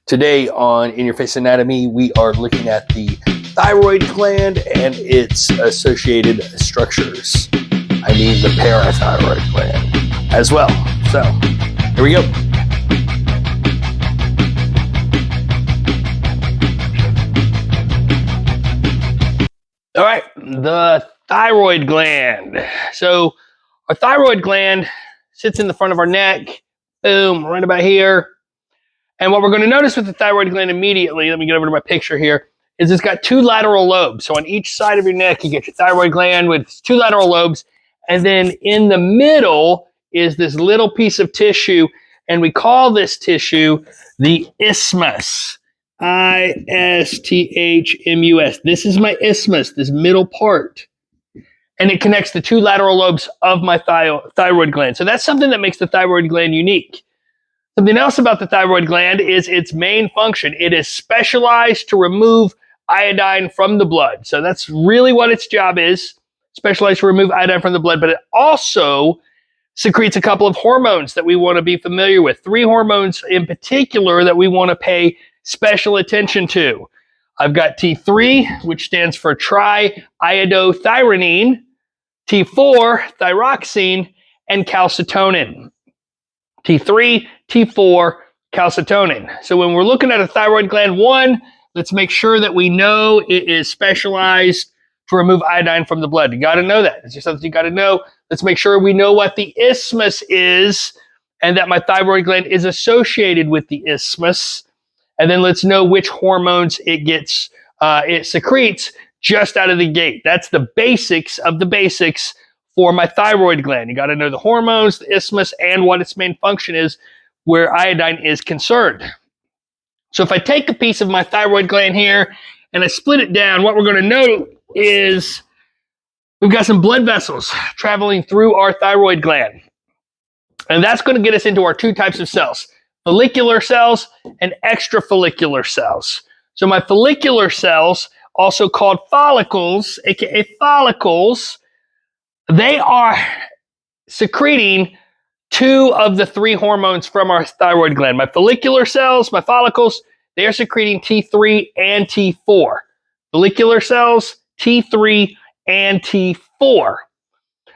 Today on In Your Face Anatomy, we are looking at the thyroid gland and its associated structures. I mean the parathyroid gland as well. So, here we go. All right, the thyroid gland. So, our thyroid gland sits in the front of our neck. Boom, right about here. And what we're going to notice with the thyroid gland immediately, let me get over to my picture here, is it's got two lateral lobes. So on each side of your neck, you get your thyroid gland with two lateral lobes. And then in the middle is this little piece of tissue. And we call this tissue the isthmus. I-S-T-H-M-U-S. This is my isthmus, this middle part. And it connects the two lateral lobes of my thyroid gland. So that's something that makes the thyroid gland unique. Something else about the thyroid gland is its main function. It is specialized to remove iodine from the blood. So that's really what its job is, specialized to remove iodine from the blood. But it also secretes a couple of hormones that we want to be familiar with. 3 hormones in particular that we want to pay special attention to. I've got T3, which stands for triiodothyronine, T4, thyroxine, and calcitonin. T3, T4, calcitonin. So when we're looking at a thyroid gland, one, let's make sure that we know it is specialized to remove iodine from the blood. You got to know that. It's just something you got to know. Let's make sure we know what the isthmus is and that my thyroid gland is associated with the isthmus. And then let's know which hormones it secretes just out of the gate. That's the basics of the basics for my thyroid gland. You got to know the hormones, the isthmus, and what its main function is where iodine is concerned. So if I take a piece of my thyroid gland here and I split it down, what we're going to note is we've got some blood vessels traveling through our thyroid gland. And that's going to get us into our 2 types of cells, follicular cells and extrafollicular cells. So my follicular cells, also called follicles, aka follicles, they are secreting 2 of the 3 hormones from our thyroid gland. My follicular cells, my follicles, they are secreting T3 and T4. Follicular cells, T3 and T4.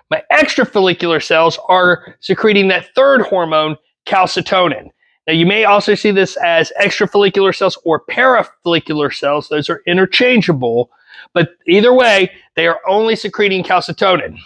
My extrafollicular cells are secreting that 3rd hormone, calcitonin. Now, you may also see this as extrafollicular cells or parafollicular cells. Those are interchangeable, but either way, they are only secreting calcitonin.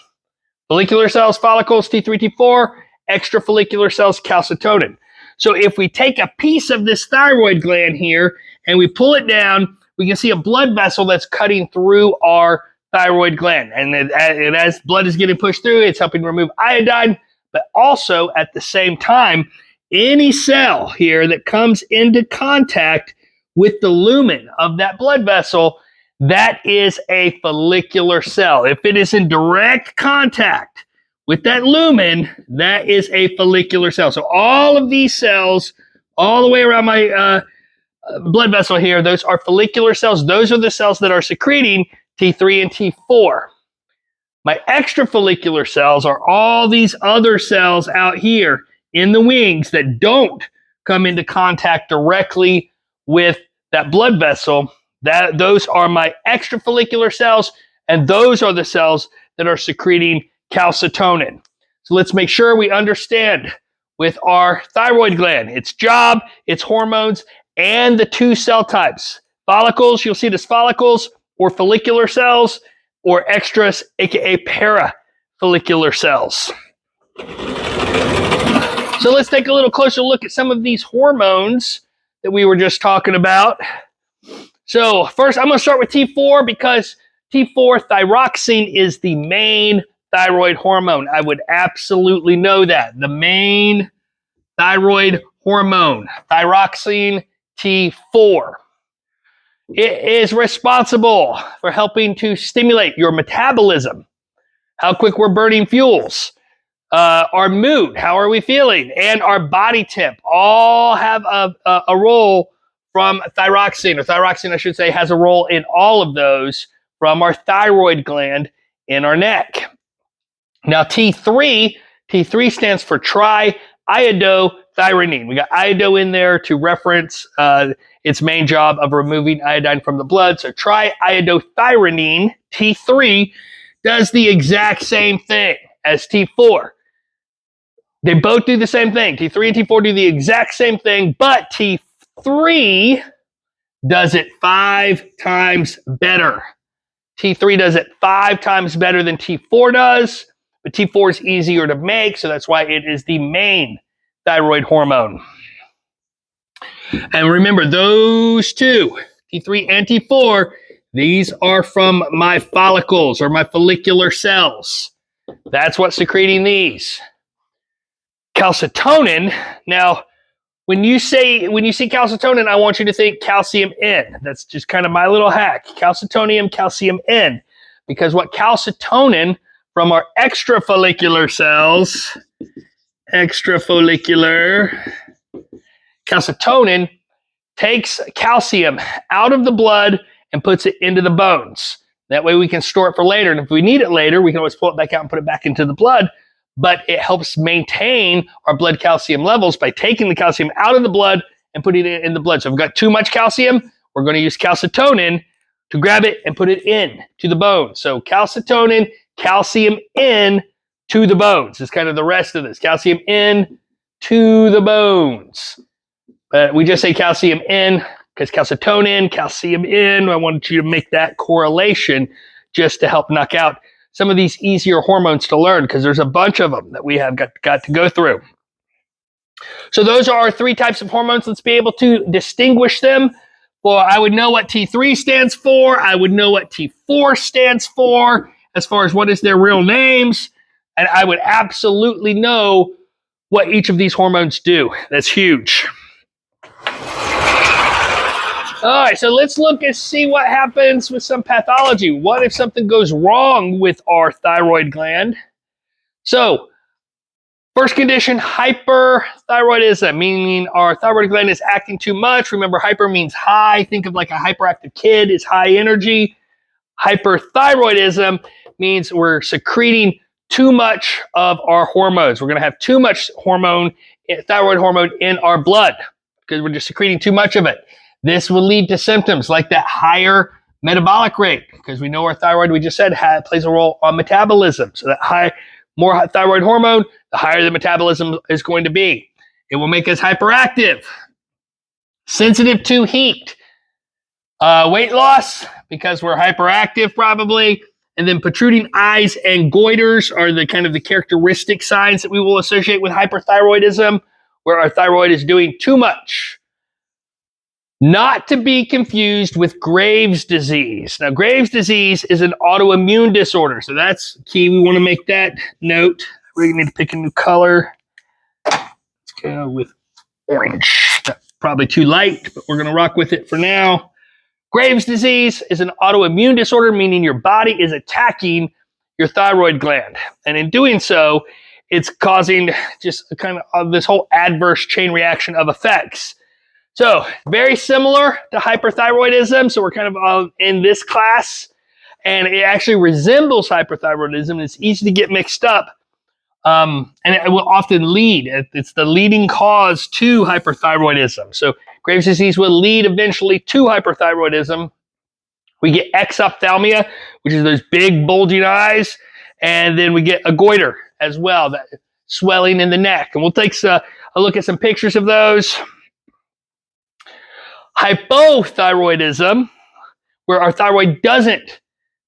Follicular cells, follicles, T3, T4, extrafollicular cells, calcitonin. So if we take a piece of this thyroid gland here and we pull it down, we can see a blood vessel that's cutting through our thyroid gland. And as blood is getting pushed through, it's helping remove iodine, but also at the same time, any cell here that comes into contact with the lumen of that blood vessel, that is a follicular cell. If it is in direct contact with that lumen, that is a follicular cell. So all of these cells, all the way around my blood vessel here, those are follicular cells. Those are the cells that are secreting T3 and T4. My extrafollicular cells are all these other cells out here in the wings that don't come into contact directly with that blood vessel. Those are my extrafollicular cells, and those are the cells that are secreting calcitonin. So let's make sure we understand with our thyroid gland, its job, its hormones, and the 2 cell types. Follicles, you'll see it as follicles or follicular cells, or extras, aka parafollicular cells. So let's take a little closer look at some of these hormones that we were just talking about. So first, I'm going to start with T4 because T4, thyroxine, is the main thyroid hormone. I would absolutely know that. The main thyroid hormone, thyroxine T4. It is responsible for helping to stimulate your metabolism, how quick we're burning fuels, our mood, how are we feeling, and our body temp all have a role from thyroxine, or thyroxine, I should say, has a role in all of those from our thyroid gland in our neck. Now, T3 stands for triiodothyronine, iodothyronine. We got iodo in there to reference its main job of removing iodine from the blood. So triiodothyronine, T3, does the exact same thing as T4. They both do the same thing. T3 and T4 do the exact same thing, but T3 does it 5 times better. T3 does it 5 times better than T4 does, but T4 is easier to make, so that's why it is the main thyroid hormone. And remember, those two, T3 and T4, these are from my follicles or my follicular cells. That's what's secreting these. Calcitonin, now, when you see calcitonin, I want you to think calcium N. That's just kind of my little hack. Calcitonium, calcium N. Because what calcitonin from our extrafollicular cells, calcitonin takes calcium out of the blood and puts it into the bones. That way we can store it for later. And if we need it later, we can always pull it back out and put it back into the blood. But it helps maintain our blood calcium levels by taking the calcium out of the blood and putting it in the blood. So if we've got too much calcium, we're going to use calcitonin to grab it and put it in to the bones. So calcitonin, calcium in to the bones is kind of the rest of this. Calcium in to the bones. But we just say calcium in because calcitonin, calcium in. I wanted you to make that correlation just to help knock out some of these easier hormones to learn, because there's a bunch of them that we have got to go through. So those are our 3 types of hormones. Let's be able to distinguish them. Well, I would know what T3 stands for. I would know what T4 stands for as far as what is their real names. And I would absolutely know what each of these hormones do. That's huge. All right, so let's look and see what happens with some pathology. What if something goes wrong with our thyroid gland? So, first condition, hyperthyroidism, meaning our thyroid gland is acting too much. Remember, hyper means high. Think of like a hyperactive kid is high energy. Hyperthyroidism means we're secreting too much of our hormones. We're going to have too much thyroid hormone in our blood because we're just secreting too much of it. This will lead to symptoms like that higher metabolic rate, because we know our thyroid, we just said, plays a role on metabolism. So that more thyroid hormone, the higher the metabolism is going to be. It will make us hyperactive, sensitive to heat, weight loss because we're hyperactive probably, and then protruding eyes and goiters are the kind of the characteristic signs that we will associate with hyperthyroidism, where our thyroid is doing too much. Not to be confused with Graves' disease. Now, Graves' disease is an autoimmune disorder, so that's key. We want to make that note. We need to pick a new color. Let's go with orange. That's probably too light, but we're going to rock with it for now. Graves' disease is an autoimmune disorder, meaning your body is attacking your thyroid gland. And in doing so, it's causing just kind of this whole adverse chain reaction of effects. So very similar to hyperthyroidism. So we're kind of in this class, and it actually resembles hyperthyroidism. It's easy to get mixed up, and it will often lead. It's the leading cause to hyperthyroidism. So Graves' disease will lead eventually to hyperthyroidism. We get exophthalmia, which is those big bulging eyes, and then we get a goiter as well, that swelling in the neck. And we'll take a look at some pictures of those. Hypothyroidism, where our thyroid doesn't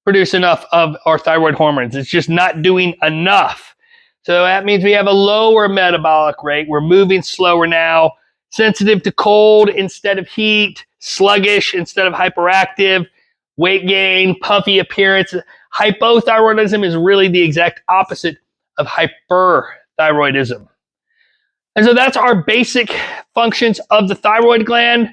produce enough of our thyroid hormones. It's just not doing enough. So that means we have a lower metabolic rate. We're moving slower now, sensitive to cold instead of heat, sluggish instead of hyperactive, weight gain, puffy appearance. Hypothyroidism is really the exact opposite of hyperthyroidism. And so that's our basic functions of the thyroid gland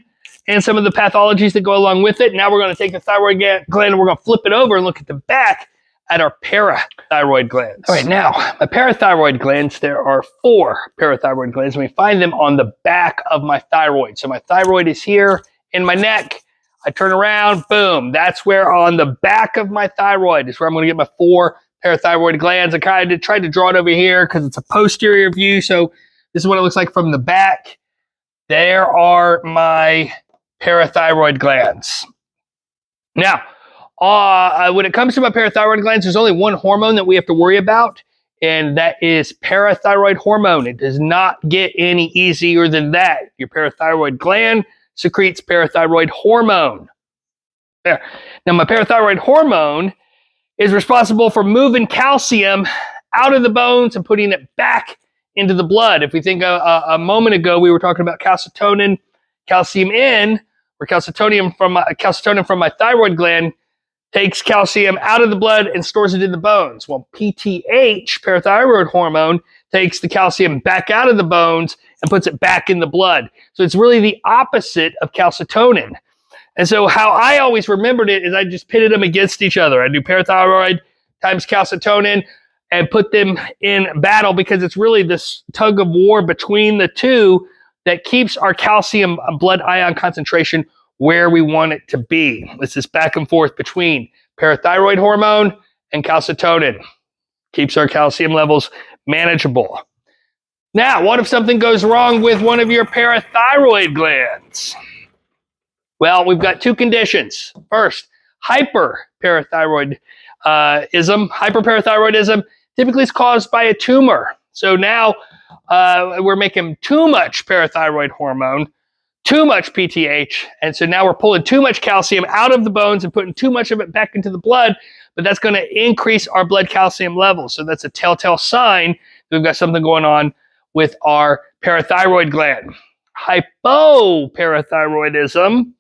and some of the pathologies that go along with it. Now we're going to take the thyroid gland and we're going to flip it over and look at the back at our parathyroid glands. All right, now, my parathyroid glands, there are 4 parathyroid glands, and we find them on the back of my thyroid. So my thyroid is here in my neck. I turn around, boom. That's where on the back of my thyroid is where I'm going to get my 4 parathyroid glands. I kind of tried to draw it over here because it's a posterior view, so This is what it looks like from the back. There are my parathyroid glands. Now, when it comes to my parathyroid glands, there's only one hormone that we have to worry about, and that is parathyroid hormone. It does not get any easier than that. Your parathyroid gland secretes parathyroid hormone. There. Now, my parathyroid hormone is responsible for moving calcium out of the bones and putting it back into the blood. If we think a moment ago, we were talking about calcitonin, calcium in, or calcitonin from my thyroid gland takes calcium out of the blood and stores it in the bones. Well, PTH, parathyroid hormone, takes the calcium back out of the bones and puts it back in the blood. So it's really the opposite of calcitonin. And so how I always remembered it is I just pitted them against each other. I do parathyroid times calcitonin and put them in battle, because it's really this tug of war between the two that keeps our calcium blood ion concentration where we want it to be. It's this back and forth between parathyroid hormone and calcitonin. Keeps our calcium levels manageable. Now, what if something goes wrong with one of your parathyroid glands? Well, we've got two conditions. First, hyperparathyroidism. Hyperparathyroidism typically is caused by a tumor. So now we're making too much parathyroid hormone, too much PTH, and so now we're pulling too much calcium out of the bones and putting too much of it back into the blood, but that's going to increase our blood calcium levels. So that's a telltale sign that we've got something going on with our parathyroid gland. Hypoparathyroidism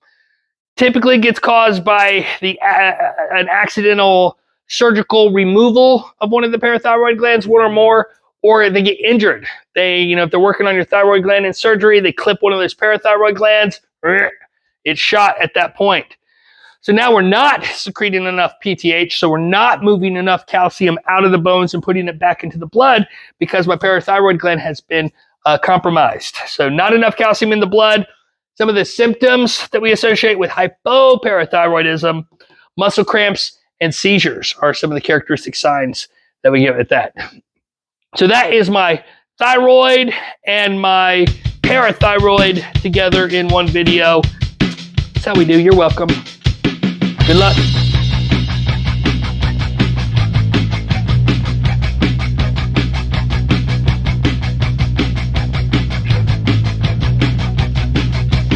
typically gets caused by an accidental surgical removal of one of the parathyroid glands, one or more, or they get injured. If they're working on your thyroid gland in surgery, they clip one of those parathyroid glands, it's shot at that point. So now we're not secreting enough PTH, so we're not moving enough calcium out of the bones and putting it back into the blood because my parathyroid gland has been compromised. So not enough calcium in the blood. Some of the symptoms that we associate with hypoparathyroidism, muscle cramps, and seizures are some of the characteristic signs that we get with that. So that is my thyroid and my parathyroid together in one video. That's how we do. You're welcome. Good luck.